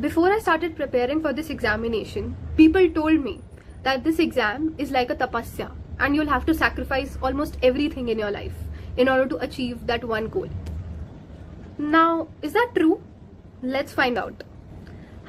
Before I started preparing for this examination, people told me that this exam is like a tapasya and you'll have to sacrifice almost everything in your life in order to achieve that one goal. Now, is that true? Let's find out.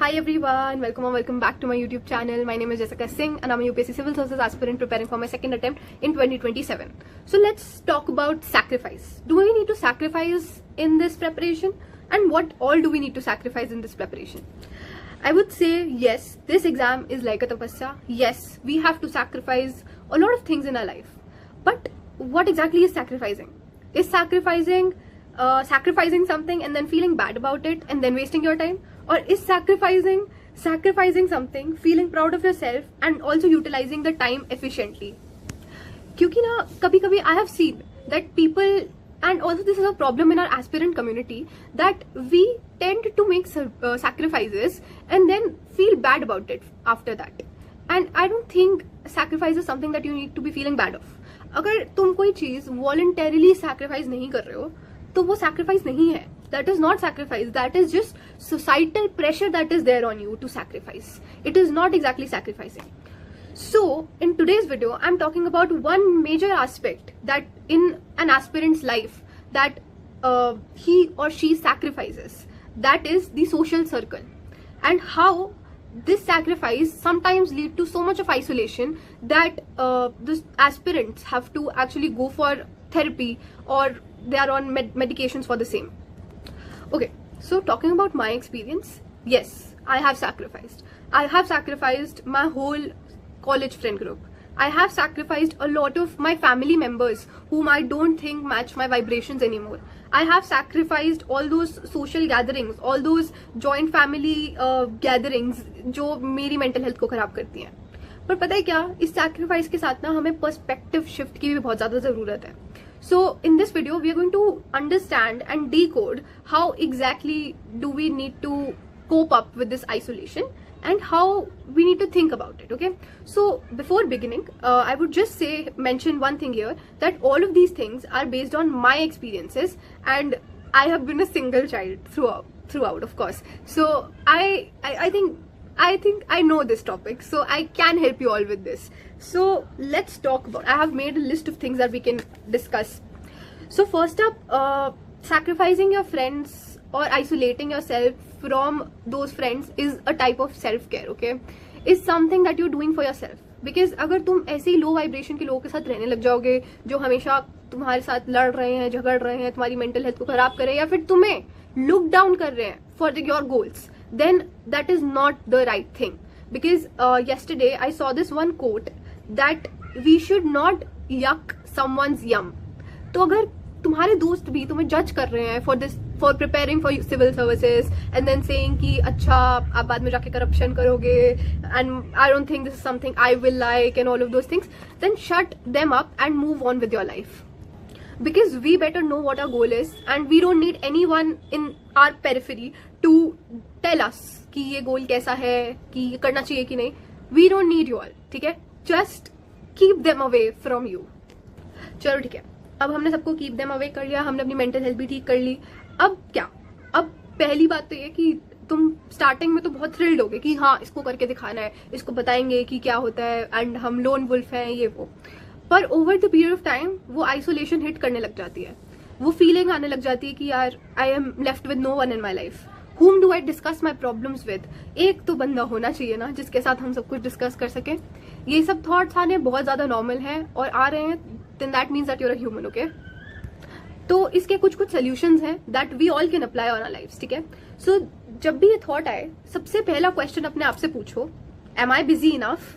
Hi everyone, welcome back to my YouTube channel. My name is Jessica Singh and I'm a UPSC Civil Services aspirant preparing for my second attempt in 2027. So let's talk about sacrifice. Do we need to sacrifice in this preparation? And what all do we need to sacrifice in this preparation? I would say yes, this exam is like a tapasya. Yes, we have to sacrifice a lot of things in our life. But what exactly is sacrificing? Is sacrificing something and then feeling bad about it and then wasting your time? Or is sacrificing something, feeling proud of yourself and also utilizing the time efficiently? क्योंकि ना कभी-कभी I have seen that people, and also this is a problem in our aspirant community, that we tend to make sacrifices and then feel bad about it after that. And I don't think sacrifice is something that you need to be feeling bad of. अगर तुम कोई चीज voluntarily sacrifice नहीं कर रहे हो तो वो sacrifice नहीं है. That is not sacrifice. That is just societal pressure that is there on you to sacrifice. It is not exactly sacrificing. So, in today's video, I'm talking about one major aspect that in an aspirant's life that he or she sacrifices. That is the social circle. And how this sacrifice sometimes lead to so much of isolation that the aspirants have to actually go for therapy or they are on medications for the same. Okay, so talking about my experience, yes, I have sacrificed. I have sacrificed my whole college friend group. I have sacrificed a lot of my family members whom I don't think match my vibrations anymore. I have sacrificed all those social gatherings, all those joint family gatherings जो मेरी mental health को खराब करती हैं. पर पता है क्या, इस sacrifice के साथ ना हमें perspective shift की भी बहुत ज़्यादा ज़रूरत है. So in this video, we are going to understand and decode how exactly do we need to cope up with this isolation and how we need to think about it, okay? So before beginning, I would just mention one thing here, that all of these things are based on my experiences and I have been a single child throughout, of course. So I think I know this topic, so I can help you all with this. So let's talk about, I have made a list of things that we can discuss. So first up, sacrificing your friends or isolating yourself from those friends is a type of self-care, okay? Is something that you're doing for yourself. Because अगर तुम ऐसे ही low vibration के लोगों के साथ रहने लग जाओगे जो हमेशा तुम्हारे साथ लड़ रहे हैं, झगड़ रहे हैं, तुम्हारी mental health को खराब कर रहे हैं या फिर तुम्हें look down कर रहे हैं for your goals, then that is not the right thing. Because yesterday I saw this one quote that we should not yuck someone's yum. तो अगर तुम्हारे दोस्त भी तुम्हें जज कर रहे हैं for preparing for civil services and then saying कि अच्छा आप बाद में जाके corruption करोगे and I don't think this is something I will like and all of those things, then shut them up and move on with your life. Because we better know what our goal is and we don't need anyone in our periphery to tell us कि ये goal कैसा है, कि ये करना चाहिए कि नहीं. We don't need you all, ठीक है? Just keep them away from you. चलो ठीक है, अब हमने सबको keep them away कर लिया, हमने अपनी mental health भी ठीक कर ली. अब क्या? अब पहली बात तो ये कि तुम स्टार्टिंग में तो बहुत थ्रिल्ड होगे कि हाँ इसको करके दिखाना है, इसको बताएंगे कि क्या होता है एंड हम लोन वुल्फ हैं ये वो. पर over the period of time वो आइसोलेशन हिट करने लग जाती है, वो फीलिंग आने लग जाती है कि यार I am left with no one in my life. Whom do I discuss my problems with? एक तो बंदा होना चाहिए ना जिसके साथ हम सब कुछ डिस्कस कर सके. ये सब थॉट्स आने बहुत ज्यादा नॉर्मल हैं और आ रहे हैं, then that means that you're a human, okay? तो इसके कुछ सॉल्यूशंस हैं that we all can apply on our lives, ठीक है? So जब भी ये थॉट आए, सबसे पहला क्वेश्चन अपने आप से पूछो, am I busy enough?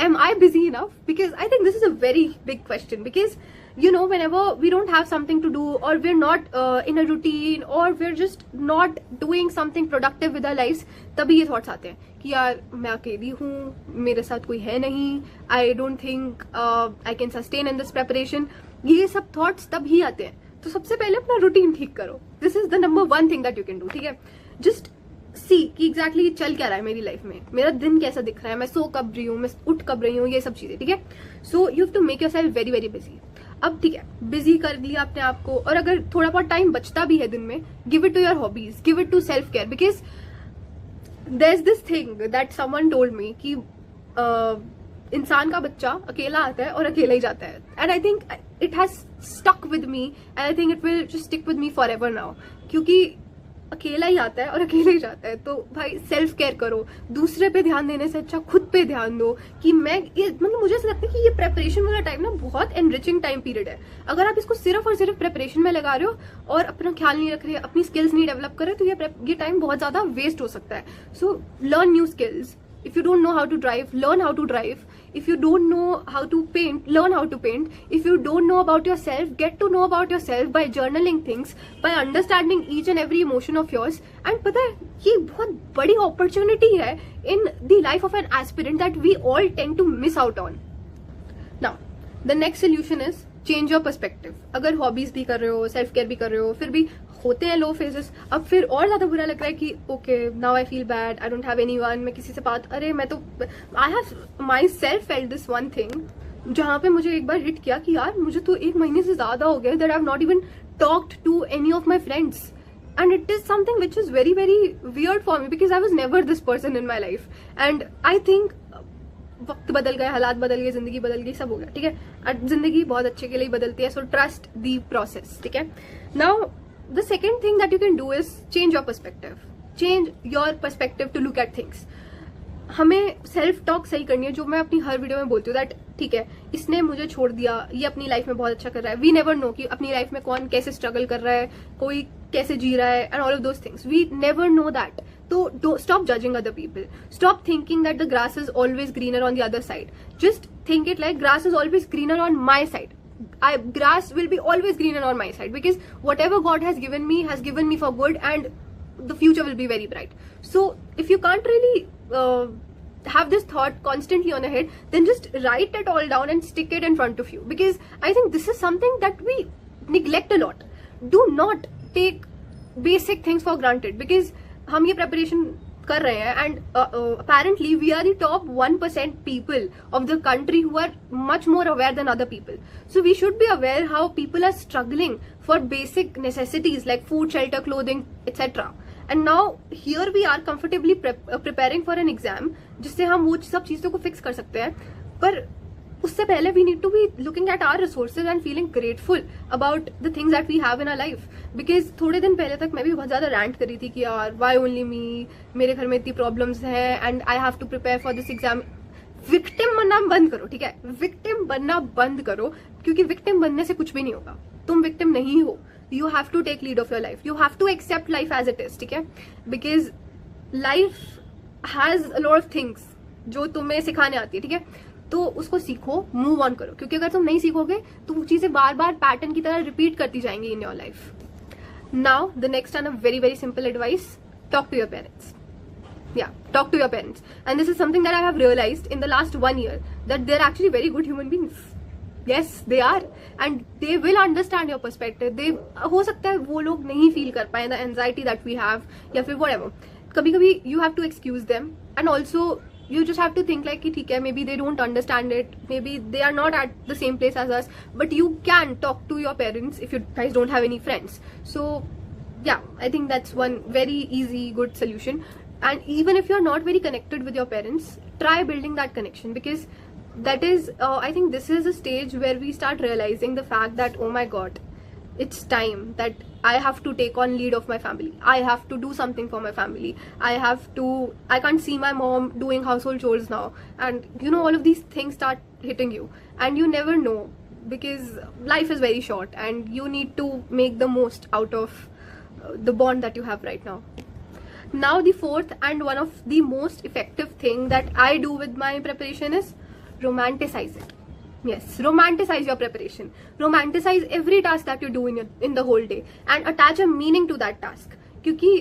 Am I busy enough? Because I think this is a very big question. Because you know, whenever we don't have something to do or we're not in a routine or we're just not doing something productive with our lives, तभी ये thoughts आते हैं कि यार मैं अकेली हूँ, मेरे साथ कोई है नहीं, I don't think I can sustain in this preparation. ये सब thoughts तभी आते हैं. तो सबसे पहले अपना रूटीन ठीक करो. This is the number one thing that you can do, ठीक है? Just see कि एग्जैक्टली चल क्या रहा है मेरी लाइफ में, मेरा दिन कैसा दिख रहा है, मैं सो कब रही हूँ, मैं उठ कब रही हूँ, ये सब चीजें, ठीक है? So you have to make yourself very very busy. अब ठीक है, बिजी कर लिया अपने आप को, और अगर थोड़ा बहुत टाइम बचता भी है दिन में, give it to your hobbies, give it to self care. Because there's this thing that someone told me कि इंसान का बच्चा अकेला आता है और अकेला ही जाता है, and I think it has stuck with me and I think it will just stick with me for ever now, क्योंकि अकेला ही आता है और अकेला ही जाता है. तो भाई सेल्फ केयर करो, दूसरे पे ध्यान देने से अच्छा खुद पे ध्यान दो. कि मैं मतलब मुझे ऐसा लगता है कि ये प्रेपरेशन वाला टाइम ना बहुत एनरिचिंग टाइम पीरियड है. अगर आप इसको सिर्फ और सिर्फ प्रेपरेशन में लगा रहे हो और अपना ख्याल नहीं रख रहे, अपनी स्किल्स नहीं डेवलप कर रहे, तो ये टाइम बहुत ज्यादा वेस्ट हो सकता है. So learn new skills. If you don't know how to drive, learn how to drive. If you don't know how to paint, learn how to paint. If you don't know about yourself, get to know about yourself by journaling things, by understanding each and every emotion of yours. And पता है ये बहुत बड़ी opportunity है in the life of an aspirant that we all tend to miss out on. Now, the next solution is change your perspective. अगर hobbies भी कर रहे हो, self care भी कर रहे हो, फिर भी होते हैं लो फेजेस, अब फिर और ज्यादा बुरा लग रहा है कि okay now I feel bad, I don't have anyone, मैं किसी से बात, अरे मैं तो I have my self felt this one thing जहां पे मुझे एक बार हिट किया कि यार मुझे तो 1 महीने से ज्यादा हो गया that I have not even talked to any of my friends, and it is something which is very very weird for me because I was never this person in my life. And I think वक्त बदल गए, हालात बदल गए, जिंदगी बदल गई, सब हो गया, ठीक है. जिंदगी बहुत अच्छे के लिए बदलती है, सो ट्रस्ट दी प्रोसेस, ठीक है. Now the second thing that you can do is change your perspective. Change your perspective to look at things. हमें सेल्फ टॉक सही करनी है, जो मैं अपनी हर वीडियो में बोलती हूँ दैट ठीक है इसने मुझे छोड़ दिया, ये अपनी लाइफ में बहुत अच्छा कर रहा है. वी नेवर नो कि अपनी लाइफ में कौन कैसे स्ट्रगल कर रहा है, कोई कैसे जी रहा है, and all of those things we never know that. तो stop judging other people. Stop thinking that the grass is always greener on the other side. Just think it like grass is always greener on my side. Grass will be always greener on my side because whatever God has given me for good, and the future will be very bright. So if you can't really have this thought constantly on your head, then just write it all down and stick it in front of you, because I think this is something that we neglect a lot. Do not take basic things for granted, because हम ये preparation कर रहे हैं and apparently we are the top 1% people of the country who are much more aware than other people. So we should be aware how people are struggling for basic necessities like food, shelter, clothing, etc. And now here we are comfortably preparing for an exam जिससे हम वो सब चीजों को fix कर सकते हैं. पर उससे पहले we need to be looking at our resources and feeling grateful about the things that we have in our life. Because थोड़े दिन पहले तक मैं भी बहुत ज्यादा rant कर रही थी कि यार why only me, मेरे घर में इतनी problems हैं and I have to prepare for this exam. Victim बनना बंद करो, ठीक है. Victim बनना बंद करो, क्योंकि victim बनने से कुछ भी नहीं होगा. तुम victim नहीं हो. You have to take lead of your life. You have to accept life as it is, ठीक है. Because life has a lot of things जो तुम्हें सिखाने आती है, ठीक है. तो उसको सीखो, मूव ऑन करो, क्योंकि अगर तुम नहीं सीखोगे तो वो चीजें बार बार पैटर्न की तरह रिपीट करती जाएंगी in your life. Now the next and a very very simple advice, talk to your parents. Talk to your parents. And this is something that I have realized in the last 1 year, that they're actually very good human beings. Yes, they are. And they will understand your perspective. हो सकता है वो लोग नहीं feel कर पाए the anxiety that we have, या फिर whatever. कभी कभी you have to excuse them, and also you just have to think like कि ठीक है, maybe they don't understand it, maybe they are not at the same place as us, but you can talk to your parents if you guys don't have any friends. So yeah, I think that's one very easy good solution. And even if you're not very connected with your parents, try building that connection, because that is I think this is a stage where we start realizing the fact that oh my god, it's time that I have to take on lead of my family. I have to do something for my family. I can't see my mom doing household chores now, and you know all of these things start hitting you, and you never know, because life is very short and you need to make the most out of the bond that you have right now. Now the fourth and one of the most effective thing that I do with my preparation is romanticize it. Yes, romanticize your preparation. Romanticize every task that you do in the whole day and attach a meaning to that task. क्योंकि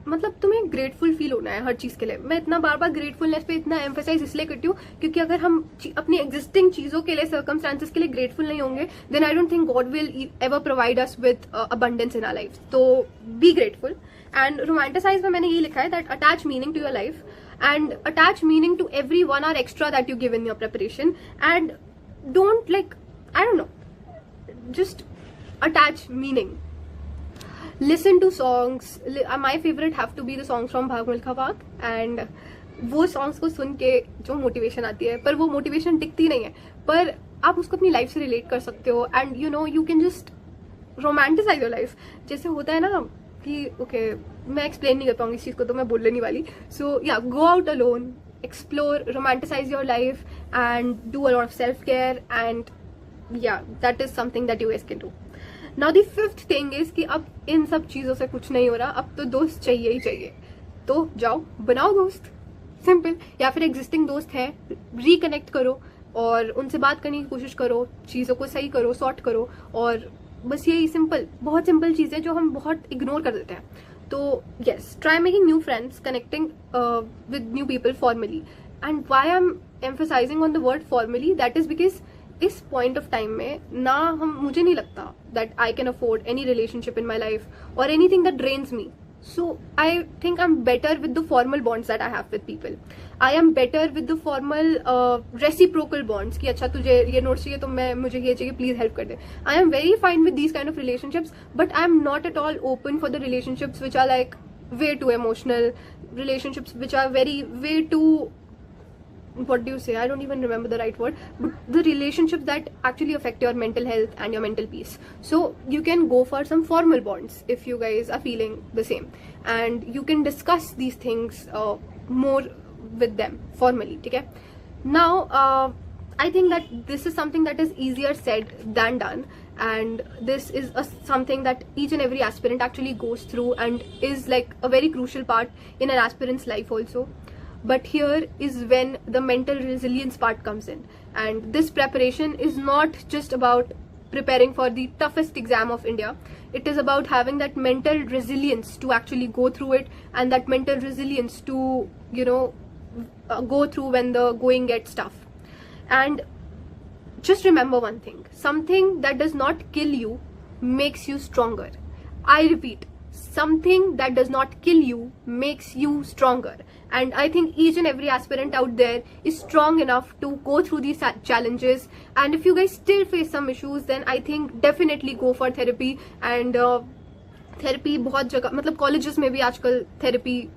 मतलब तुम्हें grateful feel होना है हर चीज के लिए. मैं इतना बार बार ग्रेटफुलनेस पे इतना एम्फेसाइज इसलिए करती हूँ क्योंकि अगर हम अपनी एग्जिस्टिंग चीजों के लिए, सर्कमस्टांसेस के लिए ग्रेटफुल नहीं होंगे, then I don't think God will ever provide us with abundance in our life. तो बी ग्रेटफुल. एंड रोमांटिसाइज में मैंने ये लिखा है that attach meaning to your life and attach meaning to every 1 hour extra that you give in your preparation, and don't, like, I don't know, just attach meaning. listen to songs. My favorite have to be the songs from Bhag Milkha Bhag, and वो songs को सुन के जो motivation आती है, पर वो motivation टिकती नहीं है, पर आप उसको अपनी लाइफ से रिलेट कर सकते हो, and you know you can just romanticise your life. जैसे होता है ना कि ओके मैं एक्सप्लेन नहीं कर पाऊंगी इस चीज को, तो मैं बोलने नहीं वाली. सो या, go out alone, explore, romanticize your life, and do a lot of self-care, and yeah, that is something that you guys can do. Now the fifth thing is कि अब इन सब चीज़ों से कुछ नहीं हो रहा, अब तो दोस्त चाहिए ही चाहिए. तो जाओ बनाओ दोस्त, सिंपल. या फिर एग्जिस्टिंग दोस्त है, रिकनेक्ट करो और उनसे बात करने की कोशिश करो, चीज़ों को सही करो, सॉर्ट करो. और बस यही सिंपल, बहुत सिंपल चीज़ें जो हम बहुत इग्नोर कर देते हैं. तो yes, try making new friends, connecting with new people formally. And why I'm emphasizing on the word formally, that is because इस point of time में ना मुझे नहीं लगता that I can afford any relationship in my life or anything that drains me. So I think I'm better with the formal bonds that I have with people. I am better with the formal reciprocal bonds कि अच्छा तुझे ये notes चाहिए तो मुझे ये चाहिए, please help कर दे. I am very fine with these kind of relationships, but I am not at all open for the relationships which are like way too emotional, relationships which are way too, what do you say, I don't even remember the right word, but the relationships that actually affect your mental health and your mental peace. So you can go for some formal bonds if you guys are feeling the same, and you can discuss these things more with them formally. Okay, now I think that this is something that is easier said than done, and this is something that each and every aspirant actually goes through and is like a very crucial part in an aspirant's life also. But here is when the mental resilience part comes in, and this preparation is not just about preparing for the toughest exam of India. It is about having that mental resilience to actually go through it, and that mental resilience to, you know, go through when the going gets tough. And just remember one thing, something that does not kill you makes you stronger. I repeat, something that does not kill you makes you stronger. And I think each and every aspirant out there is strong enough to go through these challenges. And if you guys still face some issues, then I think definitely go for therapy. And therapy बहुत जगह, मतलब colleges में भी आजकल therapy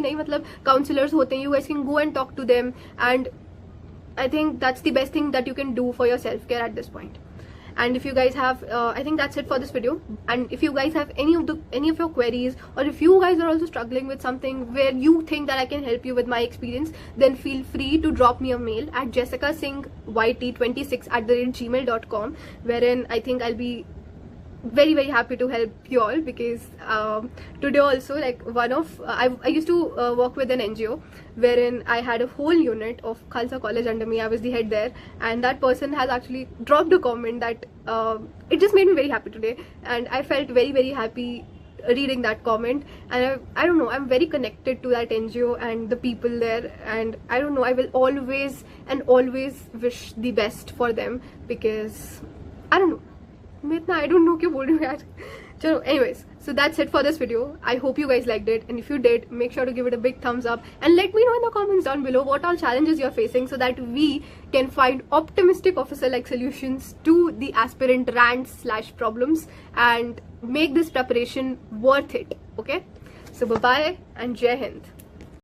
नहीं, मतलब counselors होते हैं. You guys can go and talk to them, and I think that's the best thing that you can do for your self-care at this point. And if you guys have I think that's it for this video. And if you guys have any of your queries, or if you guys are also struggling with something where you think that I can help you with my experience, then feel free to drop me a mail at jessicasingyt26@gmail.com, wherein I think I'll be very happy to help you all, because today also, like, one of I used to work with an NGO wherein I had a whole unit of Khalsa College under me. I was the head there, and that person has actually dropped a comment that it just made me very happy today, and I felt very happy reading that comment. And I don't know, I'm very connected to that NGO and the people there, and I don't know, I will always wish the best for them, because I don't know, I don't know क्यों बोल रही हूँ यार. चलो, anyways, so that's it for this video. I hope you guys liked it, and if you did, make sure to give it a big thumbs up, and let me know in the comments down below what all challenges you're facing, so that we can find optimistic officer-like solutions to the aspirant rants/problems and make this preparation worth it. Okay, so bye bye and Jai Hind.